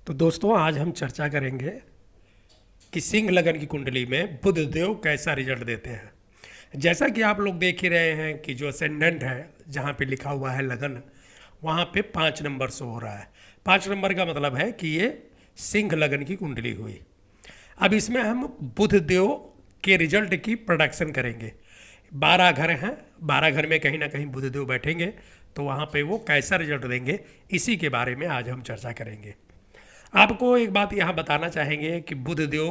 तो दोस्तों आज हम चर्चा करेंगे कि सिंह लगन की कुंडली में बुध देव कैसा रिजल्ट देते हैं। जैसा कि आप लोग देख ही रहे हैं कि जो असेंडेंट है जहाँ पे लिखा हुआ है लगन, वहाँ पे 5 नंबर शो हो रहा है। 5 नंबर का मतलब है कि ये सिंह लगन की कुंडली हुई। अब इसमें हम बुध देव के रिजल्ट की प्रोडक्शन करेंगे। 12 घर हैं, 12 घर में कहीं ना कहीं बुध देव बैठेंगे, तो वहाँ पे वो कैसा रिजल्ट देंगे इसी के बारे में आज हम चर्चा करेंगे। आपको एक बात यहाँ बताना चाहेंगे कि बुध देव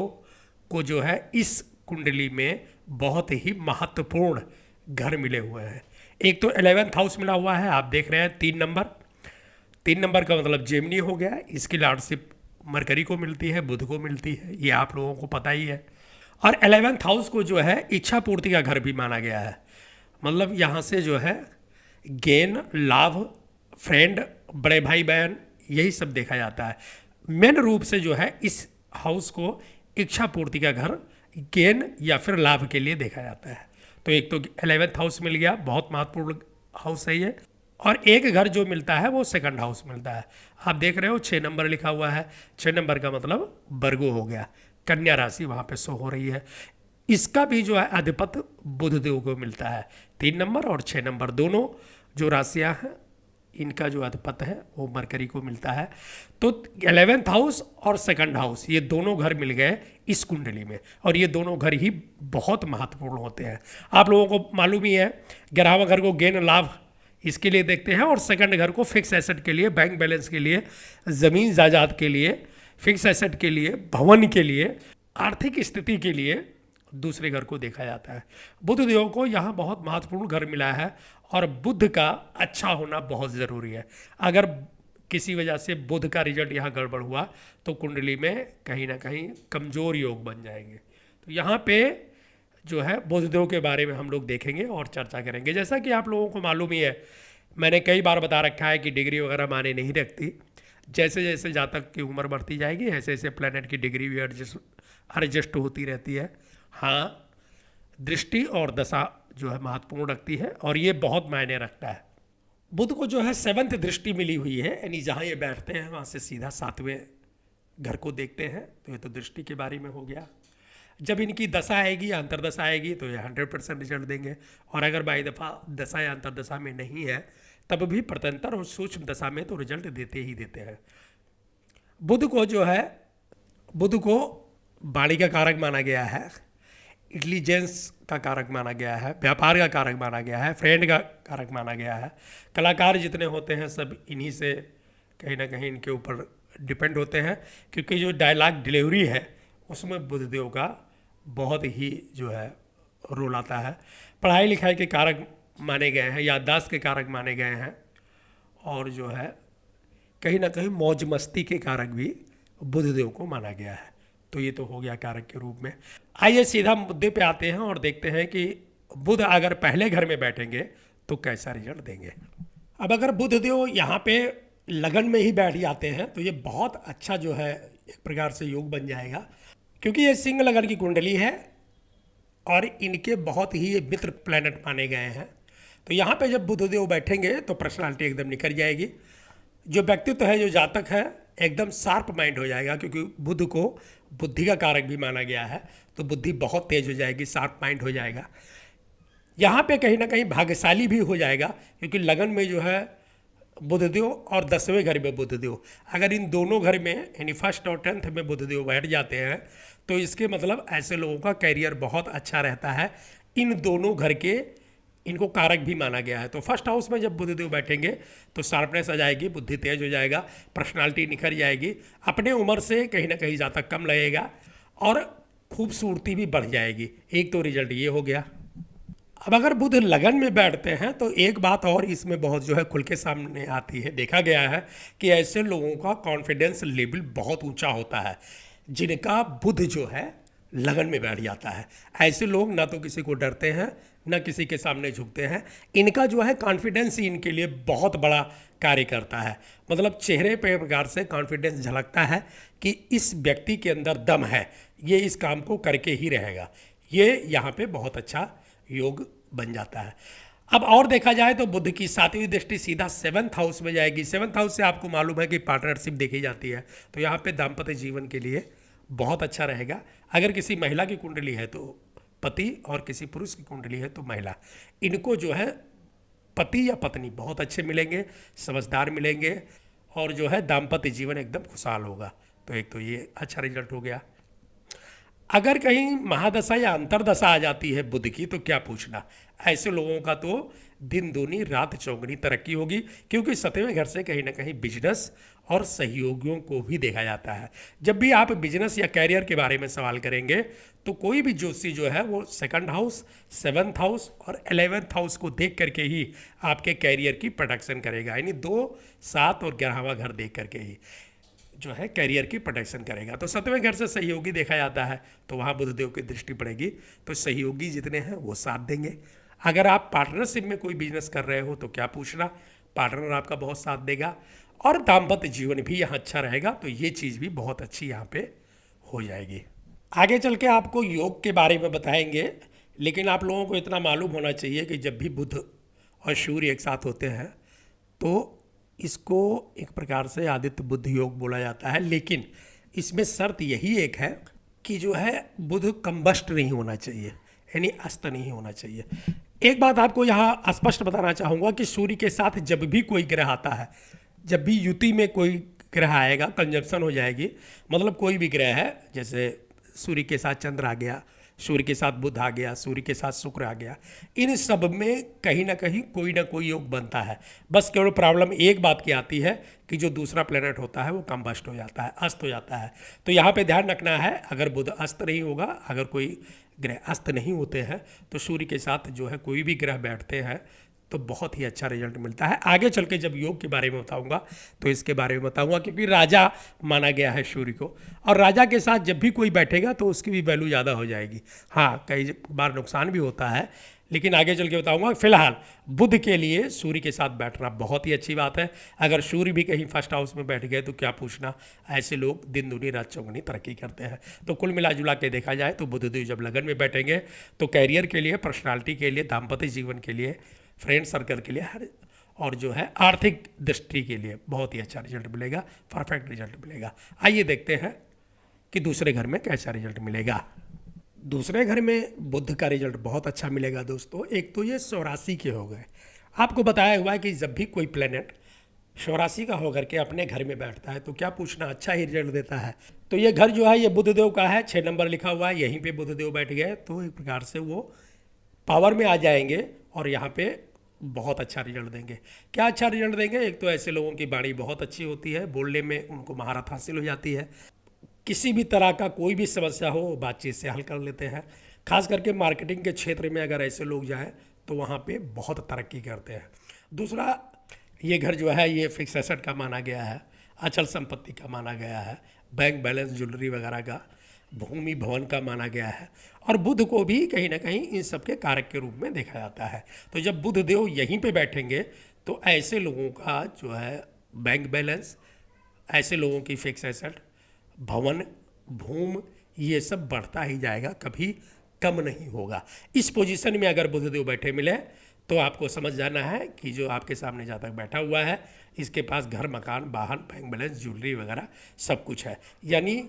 को जो है इस कुंडली में बहुत ही महत्वपूर्ण घर मिले हुए हैं। एक तो 11th हाउस मिला हुआ है, आप देख रहे हैं 3 नंबर। 3 नंबर का मतलब जेमिनी हो गया। इसकी लॉर्डशिप मरकरी को मिलती है, बुध को मिलती है, ये आप लोगों को पता ही है। और 11th हाउस को जो है इच्छा पूर्ति का घर भी माना गया है। मतलब यहाँ से जो है गेन, लाभ, फ्रेंड, बड़े भाई बहन, यही सब देखा जाता है। मेन रूप से जो है इस हाउस को इच्छा पूर्ति का घर, गेन या फिर लाभ के लिए देखा जाता है। तो एक तो 11th हाउस मिल गया, बहुत महत्वपूर्ण हाउस है ये। और एक घर जो मिलता है वो सेकंड हाउस मिलता है। आप देख रहे हो 6 नंबर लिखा हुआ है। 6 नंबर का मतलब वर्गो हो गया, कन्या राशि वहाँ पे शो हो रही है। इसका भी जो है अधिपति बुध देव को मिलता है। 3 नंबर और 6 नंबर दोनों जो राशियाँ हैं, इनका जो अधिपति है वो मरकरी को मिलता है। तो 11th हाउस और सेकंड हाउस, ये दोनों घर मिल गए इस कुंडली में, और ये दोनों घर ही बहुत महत्वपूर्ण होते हैं। आप लोगों को मालूम ही है 11वां घर को गेन, लाभ, इसके लिए देखते हैं, और सेकंड घर को फिक्स एसेट के लिए, बैंक बैलेंस के लिए, ज़मीन जायदाद के लिए, फिक्स एसेट के लिए, भवन के लिए, आर्थिक स्थिति के लिए दूसरे घर को देखा जाता है। बुध देव को यहाँ बहुत महत्वपूर्ण घर मिला है, और बुध का अच्छा होना बहुत ज़रूरी है। अगर किसी वजह से बुध का रिजल्ट यहाँ गड़बड़ हुआ तो कुंडली में कहीं ना कहीं कमज़ोर योग बन जाएंगे। तो यहाँ पे जो है बुध देव के बारे में हम लोग देखेंगे और चर्चा करेंगे। जैसा कि आप लोगों को मालूम ही है, मैंने कई बार बता रखा है कि डिग्री वगैरह माने नहीं रखती। जैसे जैसे जातक की उम्र बढ़ती जाएगी ऐसे ऐसे प्लैनेट की डिग्री भी एडजस्ट होती रहती है। हाँ, दृष्टि और दशा जो है महत्वपूर्ण रखती है, और ये बहुत मायने रखता है। बुध को जो है 7th दृष्टि मिली हुई है, यानी जहाँ ये बैठते हैं वहाँ से सीधा 7वें घर को देखते हैं। तो ये तो दृष्टि के बारे में हो गया। जब इनकी दशा आएगी या अंतरदशा आएगी तो ये 100% रिजल्ट देंगे। और अगर बाई दफ़ा दशा या अंतरदशा में नहीं है तब भी प्रत्यंतर और सूक्ष्म दशा में तो रिजल्ट देते ही देते हैं। बुध को जो है, बुध को वाणी का कारक माना गया है, इंटेलिजेंस का कारक माना गया है, व्यापार का कारक माना गया है, फ्रेंड का कारक माना गया है। कलाकार जितने होते हैं सब इन्हीं से कहीं ना कहीं इनके ऊपर डिपेंड होते हैं, क्योंकि जो डायलॉग डिलीवरी है उसमें बुधदेव का बहुत ही जो है रोल आता है। पढ़ाई लिखाई के कारक माने गए हैं, याददाश्त के कारक माने गए हैं, और जो है कहीं ना कहीं मौज मस्ती के कारक भी बुधदेव को माना गया है। तो ये तो हो गया कारक के रूप में। आइए सीधा मुद्दे पे आते हैं और देखते हैं कि बुध अगर पहले घर में बैठेंगे तो कैसा रिजल्ट देंगे। अब अगर बुध देव यहाँ पे लगन में ही बैठ जाते हैं तो ये बहुत अच्छा जो है एक प्रकार से योग बन जाएगा, क्योंकि ये सिंह लगन की कुंडली है और इनके बहुत ही ये मित्र प्लैनेट माने गए हैं। तो यहाँ पे जब बुध देव बैठेंगे तो पर्सनालिटी एकदम निखर जाएगी। जो व्यक्तित्व है, जो जातक है, एकदम शार्प माइंड हो जाएगा, क्योंकि बुध को बुद्धि का कारक भी माना गया है। तो बुद्धि बहुत तेज हो जाएगी, शार्प माइंड हो जाएगा। यहाँ पे कहीं ना कहीं भाग्यशाली भी हो जाएगा, क्योंकि लगन में जो है बुधदेव और 10वें घर में बुधदेव, अगर इन दोनों घर में यानी फर्स्ट और 10th में बुधदेव बैठ जाते हैं तो इसके मतलब ऐसे लोगों का करियर बहुत अच्छा रहता है। इन दोनों घर के इनको कारक भी माना गया है। तो फर्स्ट हाउस में जब बुधदेव बैठेंगे तो शार्पनेस आ जाएगी, बुद्धि तेज हो जाएगा, पर्सनालिटी निखर जाएगी, अपने उम्र से कहीं ना कहीं ज़्यादा कम लगेगा, और खूबसूरती भी बढ़ जाएगी। एक तो रिजल्ट ये हो गया। अब अगर बुध लगन में बैठते हैं तो एक बात और इसमें बहुत जो है खुल के सामने आती है। देखा गया है कि ऐसे लोगों का कॉन्फिडेंस लेवल बहुत ऊंचा होता है जिनका बुध जो है लगन में बैठ जाता है। ऐसे लोग ना तो किसी को डरते हैं, ना किसी के सामने झुकते हैं। इनका जो है कॉन्फिडेंस ही इनके लिए बहुत बड़ा कार्य करता है। मतलब चेहरे पे प्रकार से कॉन्फिडेंस झलकता है कि इस व्यक्ति के अंदर दम है, ये इस काम को करके ही रहेगा। ये यहाँ पे बहुत अच्छा योग बन जाता है। अब और देखा जाए तो बुध की 7वीं दृष्टि सीधा 7th हाउस में जाएगी। 7th हाउस से आपको मालूम है कि पार्टनरशिप देखी जाती है, तो यहाँ पे दाम्पत्य जीवन के लिए बहुत अच्छा रहेगा। अगर किसी महिला की कुंडली है तो पति, और किसी पुरुष की कुंडली है तो महिला, इनको जो है पति या पत्नी बहुत अच्छे मिलेंगे, समझदार मिलेंगे, और जो है दाम्पत्य जीवन एकदम खुशहाल होगा। तो एक तो ये अच्छा रिजल्ट हो गया। अगर कहीं महादशा या अंतरदशा आ जाती है बुध की तो क्या पूछना, ऐसे लोगों का तो दिन दूनी रात चौगनी तरक्की होगी, क्योंकि 7वें घर से कहीं ना कहीं बिजनेस और सहयोगियों को भी देखा जाता है। जब भी आप बिजनेस या कैरियर के बारे में सवाल करेंगे तो कोई भी ज्योतिषी जो है वो 2nd हाउस, 7th हाउस और 11th हाउस को देख करके ही आपके कैरियर की प्रोडक्शन करेगा, यानी 2, 7 और 11वां घर देख करके ही जो है कैरियर की प्रोटेक्शन करेगा। तो 7वें घर से सहयोगी देखा जाता है, तो वहाँ बुधदेव की दृष्टि पड़ेगी, तो सहयोगी जितने हैं वो साथ देंगे। अगर आप पार्टनरशिप में कोई बिजनेस कर रहे हो तो क्या पूछना, पार्टनर आपका बहुत साथ देगा, और दाम्पत्य जीवन भी यहाँ अच्छा रहेगा। तो ये चीज़ भी बहुत अच्छी यहाँ पे हो जाएगी। आगे चल के आपको योग के बारे में बताएंगे, लेकिन आप लोगों को इतना मालूम होना चाहिए कि जब भी बुध और सूर्य एक साथ होते हैं तो इसको एक प्रकार से आदित्य बुध योग बोला जाता है, लेकिन इसमें शर्त यही एक है कि जो है बुध कंबस्ट नहीं होना चाहिए, यानी अस्त नहीं होना चाहिए। एक बात आपको यहाँ स्पष्ट बताना चाहूँगा कि सूर्य के साथ जब भी कोई ग्रह आता है, जब भी युति में कोई ग्रह आएगा, कंजप्शन हो जाएगी, मतलब कोई भी ग्रह है, जैसे सूर्य के साथ चंद्र आ गया, सूर्य के साथ बुध आ गया, सूर्य के साथ शुक्र आ गया, इन सब में कहीं ना कोई योग बनता है। बस केवल प्रॉब्लम एक बात की आती है कि जो दूसरा प्लेनेट होता है वो कंबस्ट हो जाता है, अस्त हो जाता है। तो यहाँ पे ध्यान रखना है, अगर बुध अस्त नहीं होगा, अगर कोई ग्रह अस्त नहीं होते हैं तो सूर्य के साथ जो है कोई भी ग्रह बैठते हैं तो बहुत ही अच्छा रिजल्ट मिलता है। आगे चल के जब योग के बारे में बताऊंगा तो इसके बारे में बताऊंगा, क्योंकि राजा माना गया है सूर्य को, और राजा के साथ जब भी कोई बैठेगा तो उसकी भी वैल्यू ज़्यादा हो जाएगी। हाँ, कई बार नुकसान भी होता है, लेकिन आगे चल के बताऊंगा। फिलहाल बुध के लिए सूर्य के साथ बैठना बहुत ही अच्छी बात है। अगर सूर्य भी कहीं फर्स्ट हाउस में बैठ गए तो क्या पूछना, ऐसे लोग दिन दूनी रात चौगनी तरक्की करते हैं। तो कुल मिला जुला के देखा जाए तो बुधदेव जब लगन में बैठेंगे तो कैरियर के लिए, पर्सनालिटी के लिए, दाम्पत्य जीवन के लिए, फ्रेंड सर्कल के लिए, हर, और जो है आर्थिक दृष्टि के लिए बहुत ही अच्छा रिजल्ट मिलेगा, परफेक्ट रिजल्ट मिलेगा। आइए देखते हैं कि दूसरे घर में कैसा रिजल्ट मिलेगा। दूसरे घर में बुध का रिजल्ट बहुत अच्छा मिलेगा दोस्तों। एक तो ये 84 के हो गए। आपको बताया हुआ है कि जब भी कोई प्लेनेट 84 का होकर के अपने घर में बैठता है तो क्या पूछना, अच्छा ही रिजल्ट देता है। तो ये घर जो है ये बुधदेव का है, 6 नंबर लिखा हुआ है, यहीं पे बुधदेव बैठ गए तो एक प्रकार से वो पावर में आ जाएंगे और यहाँ पे बहुत अच्छा रिजल्ट देंगे। क्या अच्छा रिजल्ट देंगे, एक तो ऐसे लोगों की वाणी बहुत अच्छी होती है, बोलने में उनको महारत हासिल हो जाती है, किसी भी तरह का कोई भी समस्या हो बातचीत से हल कर लेते हैं। खास करके मार्केटिंग के क्षेत्र में अगर ऐसे लोग जाएं तो वहाँ पे बहुत तरक्की करते हैं। दूसरा, ये घर जो है ये फिक्स एसेट का माना गया है, अचल संपत्ति का माना गया है, बैंक बैलेंस, ज्वेलरी वगैरह का, भूमि भवन का माना गया है, और बुध को भी कहीं ना कहीं इन सब के कारक के रूप में देखा जाता है। तो जब बुध देव यहीं पे बैठेंगे तो ऐसे लोगों का जो है बैंक बैलेंस, ऐसे लोगों की फिक्स एसेट, भवन, भूमि, ये सब बढ़ता ही जाएगा, कभी कम नहीं होगा। इस पोजीशन में अगर बुधदेव बैठे मिले तो आपको समझ जाना है कि जो आपके सामने जातक बैठा हुआ है इसके पास घर, मकान, वाहन, बैंक बैलेंस, ज्वेलरी वगैरह सब कुछ है। यानी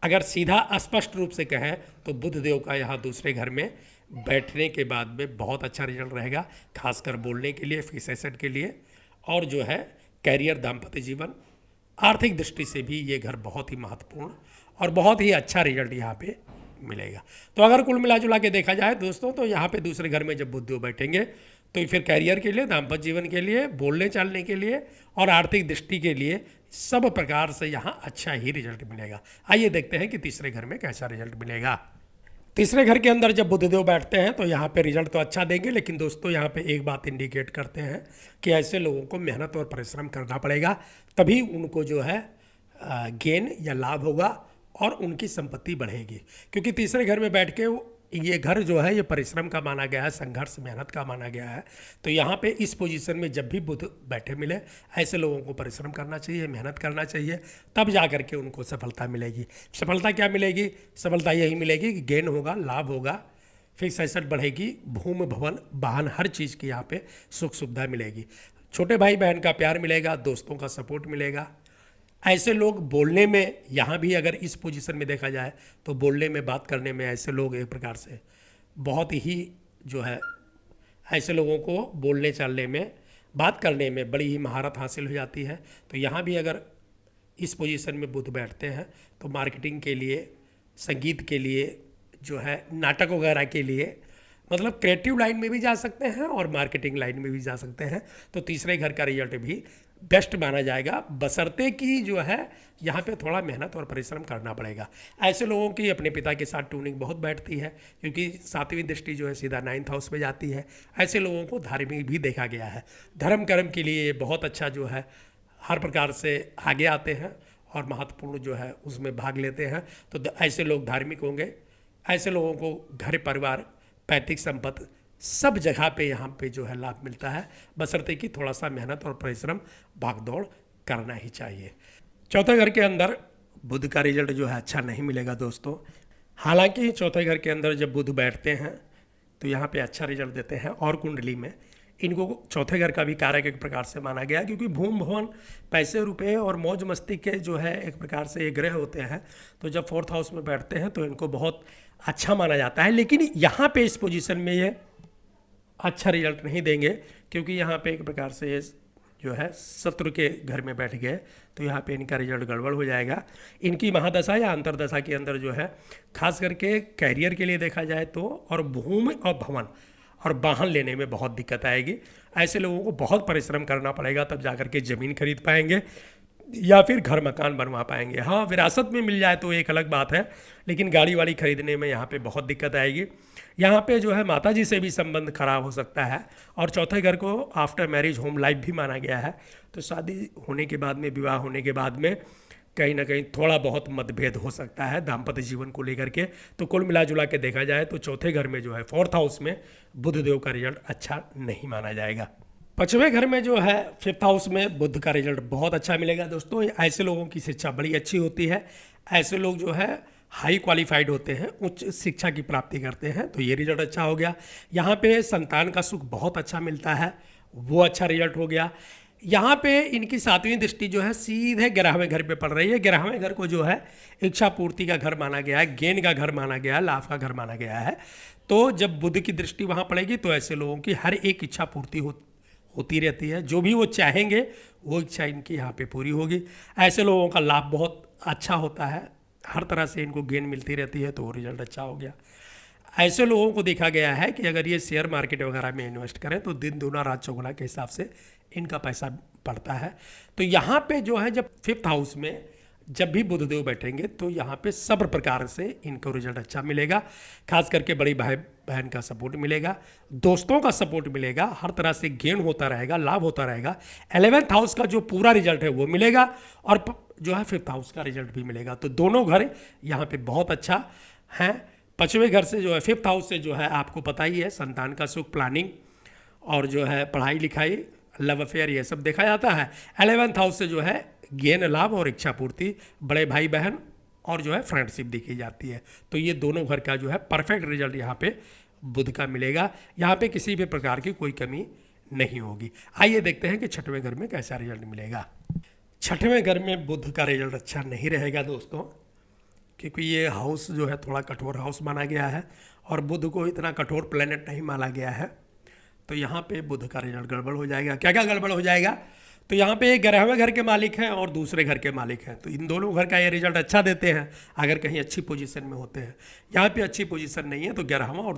अगर सीधा स्पष्ट रूप से कहें तो बुधदेव का यहाँ दूसरे घर में बैठने के बाद में बहुत अच्छा रिजल्ट रहेगा, खासकर बोलने के लिए, फिक्स एसेट के लिए, और जो है कैरियर, दाम्पत्य जीवन, आर्थिक दृष्टि से भी ये घर बहुत ही महत्वपूर्ण और बहुत ही अच्छा रिजल्ट यहाँ पे मिलेगा। तो अगर कुल मिला जुला के देखा जाए दोस्तों तो यहाँ पे दूसरे घर में जब बुधदेव बैठेंगे तो फिर कैरियर के लिए, दाम्पत्य जीवन के लिए, बोलने चालने के लिए और आर्थिक दृष्टि के लिए सब प्रकार से यहाँ अच्छा ही रिजल्ट मिलेगा। आइए देखते हैं कि तीसरे घर में कैसा रिजल्ट मिलेगा। तीसरे घर के अंदर जब बुधदेव बैठते हैं तो यहाँ पे रिजल्ट तो अच्छा देंगे, लेकिन दोस्तों यहाँ पे एक बात इंडिकेट करते हैं कि ऐसे लोगों को मेहनत और परिश्रम करना पड़ेगा, तभी उनको जो है गेन या लाभ होगा और उनकी संपत्ति बढ़ेगी। क्योंकि तीसरे घर में बैठ के ये घर जो है ये परिश्रम का माना गया है, संघर्ष, मेहनत का माना गया है। तो यहाँ पे इस पोजीशन में जब भी बुध बैठे मिले ऐसे लोगों को परिश्रम करना चाहिए, मेहनत करना चाहिए, तब जा करके उनको सफलता मिलेगी। सफलता क्या मिलेगी? सफलता यही मिलेगी कि गेन होगा, लाभ होगा, फिक्स एसेट बढ़ेगी, भूमि भवन वाहन हर चीज़ की यहाँ पे सुख सुविधा मिलेगी, छोटे भाई बहन का प्यार मिलेगा, दोस्तों का सपोर्ट मिलेगा। ऐसे लोग बोलने में, यहाँ भी अगर इस पोजीशन में देखा जाए तो बोलने में, बात करने में ऐसे लोग एक प्रकार से बहुत ही जो है, ऐसे लोगों को बोलने चालने में, बात करने में बड़ी ही महारत हासिल हो जाती है। तो यहाँ भी अगर इस पोजीशन में बुध बैठते हैं तो मार्केटिंग के लिए, संगीत के लिए, जो है नाटक वगैरह के लिए, मतलब क्रिएटिव लाइन में भी जा सकते हैं और मार्केटिंग लाइन में भी जा सकते हैं। तो तीसरे घर का रिजल्ट भी बेस्ट माना जाएगा, बशर्ते कि जो है यहाँ पे थोड़ा मेहनत और परिश्रम करना पड़ेगा। ऐसे लोगों की अपने पिता के साथ ट्यूनिंग बहुत बैठती है, क्योंकि 7वीं दृष्टि जो है सीधा 9th हाउस में जाती है। ऐसे लोगों को धार्मिक भी देखा गया है, धर्म कर्म के लिए ये बहुत अच्छा जो है हर प्रकार से आगे आते हैं और महत्वपूर्ण जो है उसमें भाग लेते हैं। तो ऐसे लोग धार्मिक होंगे। ऐसे लोगों को घर परिवार, पैतृक संपत्ति, सब जगह पे यहाँ पे जो है लाभ मिलता है, बशर्ते कि थोड़ा सा मेहनत और परिश्रम भागदौड़ करना ही चाहिए। चौथे घर के अंदर बुध का रिजल्ट जो है अच्छा नहीं मिलेगा दोस्तों। हालांकि चौथे घर के अंदर जब बुध बैठते हैं तो यहाँ पे अच्छा रिजल्ट देते हैं, और कुंडली में इनको चौथे घर का भी कारक एक प्रकार से माना गया, क्योंकि भूम भवन, पैसे रुपए और मौज मस्ती के जो है एक प्रकार से ये ग्रह होते हैं। तो जब 4th हाउस में बैठते हैं तो इनको बहुत अच्छा माना जाता है। लेकिन यहाँ पे इस पोजीशन में ये अच्छा रिजल्ट नहीं देंगे, क्योंकि यहाँ पे एक प्रकार से ये जो है शत्रु के घर में बैठ गए, तो यहाँ पे इनका रिजल्ट गड़बड़ हो जाएगा। इनकी महादशा या अंतरदशा के अंदर जो है खास करके कैरियर के लिए देखा जाए तो, और भूमि और भवन और वाहन लेने में बहुत दिक्कत आएगी। ऐसे लोगों को बहुत परिश्रम करना पड़ेगा, तब जाकर के ज़मीन खरीद पाएंगे या फिर घर मकान बनवा पाएंगे। हाँ, विरासत में मिल जाए तो एक अलग बात है, लेकिन गाड़ी वाड़ी खरीदने में यहाँ पे बहुत दिक्कत आएगी। यहाँ पे जो है माता जी से भी संबंध खराब हो सकता है। और चौथे घर को आफ्टर मैरिज होम लाइफ भी माना गया है, तो शादी होने के बाद में, विवाह होने के बाद में कहीं ना कहीं थोड़ा बहुत मतभेद हो सकता है दाम्पत्य जीवन को लेकर के। तो कुल मिला जुला के देखा जाए तो चौथे घर में जो है 4th हाउस में बुध देव का रिजल्ट अच्छा नहीं माना जाएगा। 5वें घर में जो है 5th हाउस में बुध का रिजल्ट बहुत अच्छा मिलेगा दोस्तों। ऐसे लोगों की शिक्षा बड़ी अच्छी होती है। ऐसे लोग जो है हाई क्वालिफाइड होते हैं, उच्च शिक्षा की प्राप्ति करते हैं, तो ये रिजल्ट अच्छा हो गया। यहाँ पे संतान का सुख बहुत अच्छा मिलता है, वो अच्छा रिजल्ट हो गया। यहाँ पे इनकी 7वीं दृष्टि जो है सीधे 11वें घर पे पड़ रही है। 11वें घर को जो है इच्छा पूर्ति का घर माना गया है, गेन का घर माना गया है, लाभ का घर माना गया है। तो जब बुध की दृष्टि वहाँ पड़ेगी तो ऐसे लोगों की हर एक इच्छा पूर्ति होती रहती है। जो भी वो चाहेंगे वो इच्छा इनकी यहाँ पे पूरी होगी। ऐसे लोगों का लाभ बहुत अच्छा होता है, हर तरह से इनको गेन मिलती रहती है, तो वो रिजल्ट अच्छा हो गया। ऐसे लोगों को देखा गया है कि अगर ये शेयर मार्केट वगैरह में इन्वेस्ट करें तो दिन दूना रात चौगुना के हिसाब से इनका पैसा पड़ता है। तो यहाँ पे जो है जब 5th हाउस में जब भी बुधदेव बैठेंगे तो यहाँ पे सब प्रकार से इनको रिजल्ट अच्छा मिलेगा। खास करके बड़ी भाई बहन का सपोर्ट मिलेगा, दोस्तों का सपोर्ट मिलेगा, हर तरह से गेन होता रहेगा, लाभ होता रहेगा। 11th हाउस का जो पूरा रिजल्ट है वो मिलेगा और जो है 5th हाउस का रिजल्ट भी मिलेगा। तो दोनों घर यहाँ पे बहुत अच्छा हैं। 5वें घर से जो है 5th हाउस से जो है आपको पता ही है संतान का सुख, प्लानिंग और जो है पढ़ाई लिखाई, लव अफेयर, ये सब देखा जाता है। 11th हाउस से जो है गेन, लाभ और इच्छा पूर्ति, बड़े भाई बहन और जो है फ्रेंडशिप देखी जाती है। तो ये दोनों घर का जो है परफेक्ट रिजल्ट यहाँ पे बुध का मिलेगा। यहाँ पे किसी भी प्रकार की कोई कमी नहीं होगी। आइए देखते हैं कि 6वें घर में कैसा रिजल्ट मिलेगा। 6वें घर में बुध का रिजल्ट अच्छा नहीं रहेगा दोस्तों, क्योंकि ये हाउस जो है थोड़ा कठोर हाउस माना गया है और बुध को इतना कठोर प्लेनेट नहीं माना गया है। तो यहाँ पे बुध का रिजल्ट गड़बड़ हो जाएगा। क्या क्या गड़बड़ हो जाएगा? तो यहाँ पे 11वें घर के मालिक हैं और दूसरे घर के मालिक हैं, तो इन दोनों घर का ये रिजल्ट अच्छा देते हैं अगर कहीं अच्छी पोजीशन में होते हैं। यहाँ पे अच्छी पोजीशन नहीं है, तो 11वां और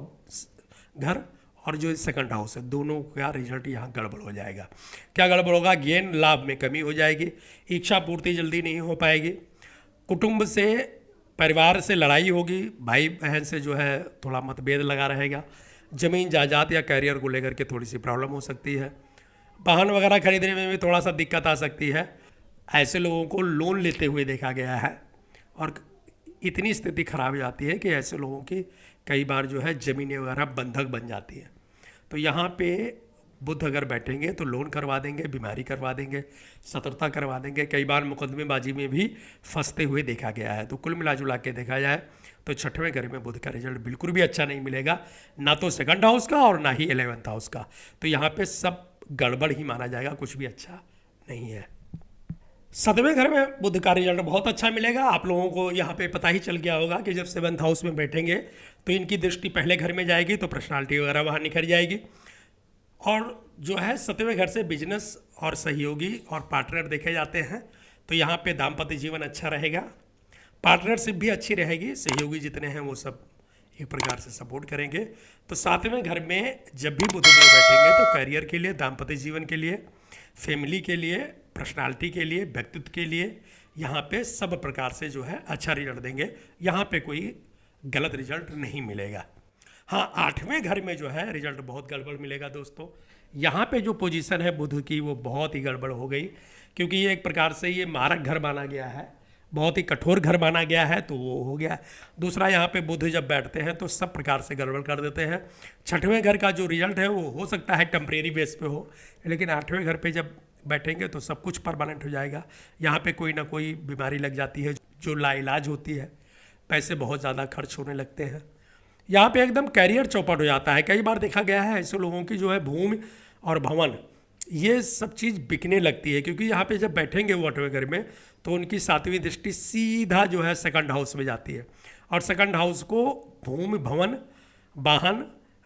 घर और जो 2nd हाउस है, दोनों का रिजल्ट यहाँ गड़बड़ हो जाएगा। क्या गड़बड़ होगा? गेन, लाभ में कमी हो जाएगी, इच्छा पूर्ति जल्दी नहीं हो पाएगी, कुटुंब से, परिवार से लड़ाई होगी, भाई बहन से जो है थोड़ा मतभेद लगा रहेगा, ज़मीन जायदाद या कैरियर को लेकर के थोड़ी सी प्रॉब्लम हो सकती है, वाहन वगैरह खरीदने में भी थोड़ा सा दिक्कत आ सकती है। ऐसे लोगों को लोन लेते हुए देखा गया है और इतनी स्थिति खराब हो जाती है कि ऐसे लोगों की कई बार जो है ज़मीनें वगैरह बंधक बन जाती है। तो यहाँ पे बुध अगर बैठेंगे तो लोन करवा देंगे, बीमारी करवा देंगे, शत्रुता करवा देंगे, कई बार मुकदमेबाजी में भी फंसते हुए देखा गया है। तो कुल मिला जुला के देखा जाए तो छठवें घर में बुध का रिजल्ट बिल्कुल भी अच्छा नहीं मिलेगा, ना तो सेकंड हाउस का और ना ही 11th हाउस का। तो यहाँ पे सब गड़बड़ ही माना जाएगा, कुछ भी अच्छा नहीं है। 7वें घर में बुध का रिजल्ट बहुत अच्छा मिलेगा। आप लोगों को यहाँ पे पता ही चल गया होगा कि जब 7th हाउस में बैठेंगे तो इनकी दृष्टि पहले घर में जाएगी, तो पर्सनालिटी वगैरह वहाँ निखर जाएगी। और जो है 7वें घर से बिजनेस और सहयोगी और पार्टनर देखे जाते हैं, तो यहाँ पे दाम्पत्य जीवन अच्छा रहेगा, पार्टनरशिप भी अच्छी रहेगी, सहयोगी जितने हैं वो सब एक प्रकार से सपोर्ट करेंगे। तो 7वें घर में जब भी बुध देव बैठेंगे तो करियर के लिए, दाम्पत्य जीवन के लिए, फैमिली के लिए, पर्सनालिटी के लिए, व्यक्तित्व के लिए यहाँ पे सब प्रकार से जो है अच्छा रिजल्ट देंगे। यहाँ पे कोई गलत रिजल्ट नहीं मिलेगा। हाँ, 8वें घर में जो है रिजल्ट बहुत गड़बड़ मिलेगा दोस्तों। यहाँ पे जो पोजीशन है बुध की वो बहुत ही गड़बड़ हो गई, क्योंकि ये एक प्रकार से ये मारक घर माना गया है, बहुत ही कठोर घर माना गया है, तो वो हो गया। दूसरा, यहाँ पे बुध जब बैठते हैं तो सब प्रकार से गड़बड़ कर देते हैं। 6वें घर का जो रिजल्ट है वो हो सकता है टेम्परेरी बेस पे हो, लेकिन 8वें घर पे जब बैठेंगे तो सब कुछ परमानेंट हो जाएगा। यहाँ पे कोई ना कोई बीमारी लग जाती है जो लाइलाज होती है, पैसे बहुत ज़्यादा खर्च होने लगते हैं। यहाँ पे एकदम कैरियर चौपट हो जाता है। कई बार देखा गया है ऐसे लोगों की जो है भूमि और भवन ये सब चीज़ बिकने लगती है, क्योंकि यहाँ पे जब बैठेंगे वो 8वें घर में तो उनकी 7वीं दृष्टि सीधा जो है सेकंड हाउस में जाती है, और सेकंड हाउस को भूमि, भवन, वाहन,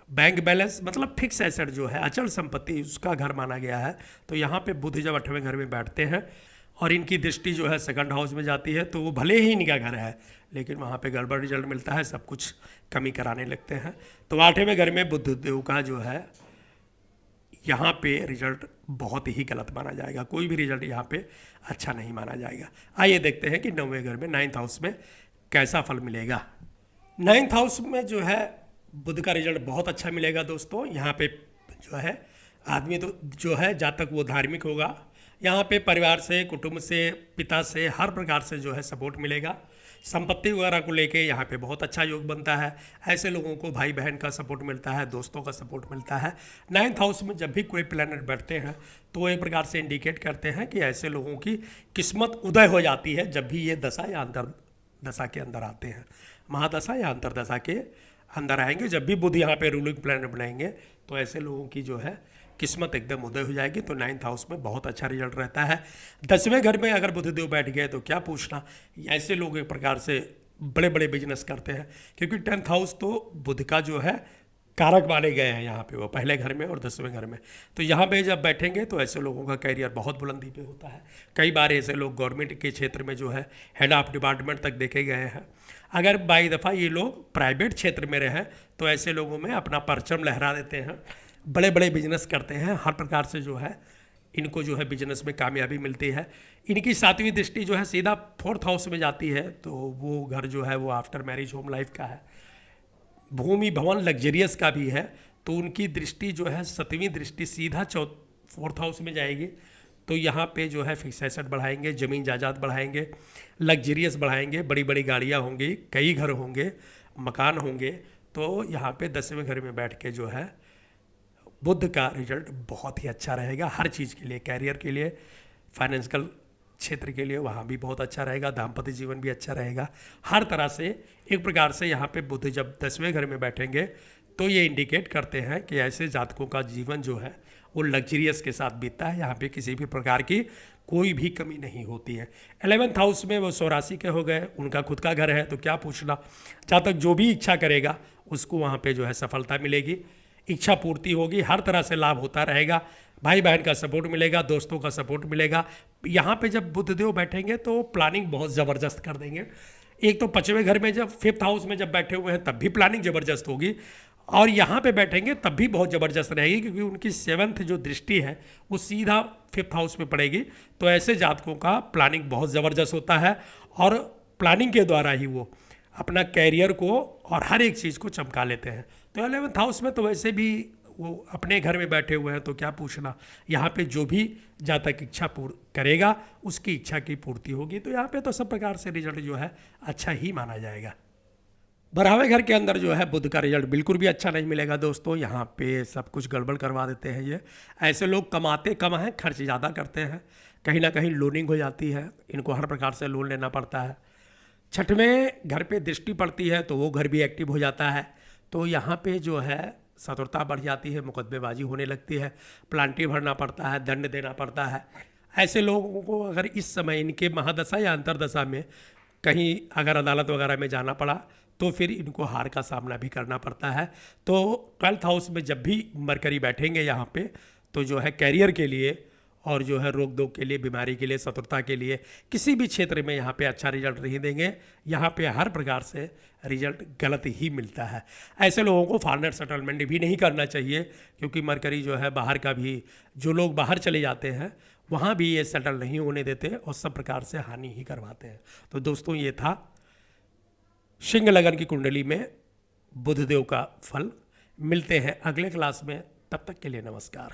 बैंक बैलेंस मतलब फिक्स एसेट जो है, अचल संपत्ति, उसका घर माना गया है। तो यहाँ पे बुध जब 8वें घर में बैठते हैं और इनकी दृष्टि जो है सेकंड हाउस में जाती है, तो वो भले ही इनका घर है लेकिन वहाँ पे गड़बड़ रिजल्ट मिलता है, सब कुछ कमी कराने लगते हैं। तो 8वें घर में बुध देव का जो है यहाँ पे रिजल्ट बहुत ही गलत माना जाएगा, कोई भी रिजल्ट यहाँ पे अच्छा नहीं माना जाएगा। आइए देखते हैं कि 9वें घर में 9th हाउस में कैसा फल मिलेगा। 9th हाउस में जो है बुध का रिजल्ट बहुत अच्छा मिलेगा दोस्तों। यहाँ पे जो है आदमी तो जो है जहाँ तक वो धार्मिक होगा, यहाँ पे परिवार से, कुटुंब से, पिता से हर प्रकार से जो है सपोर्ट मिलेगा। संपत्ति वगैरह को लेके यहाँ पे बहुत अच्छा योग बनता है। ऐसे लोगों को भाई बहन का सपोर्ट मिलता है, दोस्तों का सपोर्ट मिलता है। 9th हाउस में जब भी कोई प्लैनेट बैठते हैं तो वो एक प्रकार से इंडिकेट करते हैं कि ऐसे लोगों की किस्मत उदय हो जाती है जब भी ये दशा या अंतर दशा के अंदर आते हैं, महादशा या अंतरदशा के अंदर आएंगे। जब भी बुध यहाँ पे रूलिंग प्लैनेट बनाएंगे तो ऐसे लोगों की जो है किस्मत एकदम उदय हो जाएगी। तो 9th हाउस में बहुत अच्छा रिजल्ट रहता है। 10वें घर में अगर बुध देव बैठ गए तो क्या पूछना, ऐसे लोग एक प्रकार से बड़े बड़े बिजनेस करते हैं, क्योंकि 10th हाउस तो बुध का जो है कारक माने गए हैं यहाँ पे, वो पहले घर में और 10वें घर में। तो यहाँ पे जब बैठेंगे तो ऐसे लोगों का कैरियर बहुत बुलंदी पे होता है। कई बार ऐसे लोग गवर्नमेंट के क्षेत्र में जो है हेड ऑफ डिपार्टमेंट तक देखे गए हैं। अगर बाई दफ़ा ये लोग प्राइवेट क्षेत्र में रहें तो ऐसे लोगों में अपना परचम लहरा देते हैं, बड़े बड़े बिजनेस करते हैं, हर प्रकार से जो है इनको जो है बिजनेस में कामयाबी मिलती है। इनकी 7वीं दृष्टि जो है सीधा 4th हाउस में जाती है, तो वो घर जो है वो आफ्टर मैरिज होम लाइफ का है, भूमि, भवन, लग्जरियस का भी है। तो उनकी दृष्टि जो है 7वीं दृष्टि सीधा 4th हाउस में जाएगी। तो यहाँ पे जो है फिक्स एसेट बढ़ाएंगे, ज़मीन जायदाद बढ़ाएंगे, लग्जरियस बढ़ाएंगे, बड़ी बड़ी गाड़ियाँ होंगी, कई घर होंगे, मकान होंगे। तो यहाँ पे 10वें घर में बैठ के जो है बुध का रिजल्ट बहुत ही अच्छा रहेगा, हर चीज़ के लिए, कैरियर के लिए, फाइनेंशियल क्षेत्र के लिए वहाँ भी बहुत अच्छा रहेगा, दाम्पत्य जीवन भी अच्छा रहेगा, हर तरह से एक प्रकार से। यहाँ पे बुध जब 10वें घर में बैठेंगे तो ये इंडिकेट करते हैं कि ऐसे जातकों का जीवन जो है वो लग्जरियस के साथ बीतता है, यहाँ पे किसी भी प्रकार की कोई भी कमी नहीं होती है। 11th हाउस में वो 84 के हो गए, उनका खुद का घर है, तो क्या पूछना, जहाँ तक जो भी इच्छा करेगा उसको वहाँ पे जो है सफलता मिलेगी, इच्छा पूर्ति होगी, हर तरह से लाभ होता रहेगा, भाई बहन का सपोर्ट मिलेगा, दोस्तों का सपोर्ट मिलेगा। यहाँ पे जब बुध देव बैठेंगे तो प्लानिंग बहुत ज़बरदस्त कर देंगे। एक तो 5वें घर में जब 5th हाउस में जब बैठे हुए हैं तब भी प्लानिंग ज़बरदस्त होगी, और यहाँ पे बैठेंगे तब भी बहुत ज़बरदस्त रहेगी, क्योंकि उनकी 7th जो दृष्टि है वो सीधा 5th हाउस में पड़ेगी। तो ऐसे जातकों का प्लानिंग बहुत ज़बरदस्त होता है, और प्लानिंग के द्वारा ही वो अपना कैरियर को और हर एक चीज़ को चमका लेते हैं। तो 11th हाउस में तो वैसे भी वो अपने घर में बैठे हुए हैं, तो क्या पूछना, यहाँ पे जो भी जातक इच्छा पूर्ण करेगा उसकी इच्छा की पूर्ति होगी। तो यहाँ पे तो सब प्रकार से रिजल्ट जो है अच्छा ही माना जाएगा। 12वें घर के अंदर जो है बुध का रिजल्ट बिल्कुल भी अच्छा नहीं मिलेगा दोस्तों। यहाँ पे सब कुछ गड़बड़ करवा देते हैं ये। ऐसे लोग कमाते कम हैं, खर्च ज़्यादा करते हैं, कहीं ना कहीं लोनिंग हो जाती है, इनको हर प्रकार से लोन लेना पड़ता है। छठवें घर पे दृष्टि पड़ती है तो वो घर भी एक्टिव हो जाता है, तो यहाँ पे जो है शत्रुता बढ़ जाती है, मुकदमेबाजी होने लगती है, प्लांटी भरना पड़ता है, दंड देना पड़ता है। ऐसे लोगों को अगर इस समय इनके महादशा या अंतरदशा में कहीं अगर अदालत वगैरह में जाना पड़ा तो फिर इनको हार का सामना भी करना पड़ता है। तो 12th हाउस में जब भी मरकरी बैठेंगे यहाँ पे, तो जो है कैरियर के लिए और जो है रोक दो के लिए, बीमारी के लिए, शत्रुता के लिए, किसी भी क्षेत्र में यहाँ पे अच्छा रिजल्ट नहीं देंगे। यहाँ पे हर प्रकार से रिजल्ट गलत ही मिलता है। ऐसे लोगों को फॉरेनर सेटलमेंट भी नहीं करना चाहिए, क्योंकि मरकरी जो है बाहर का भी, जो लोग बाहर चले जाते हैं वहाँ भी ये सेटल नहीं होने देते और सब प्रकार से हानि ही करवाते हैं। तो दोस्तों ये था सिंह लगन की कुंडली में बुधदेव का फल। मिलते हैं अगले क्लास में, तब तक के लिए नमस्कार।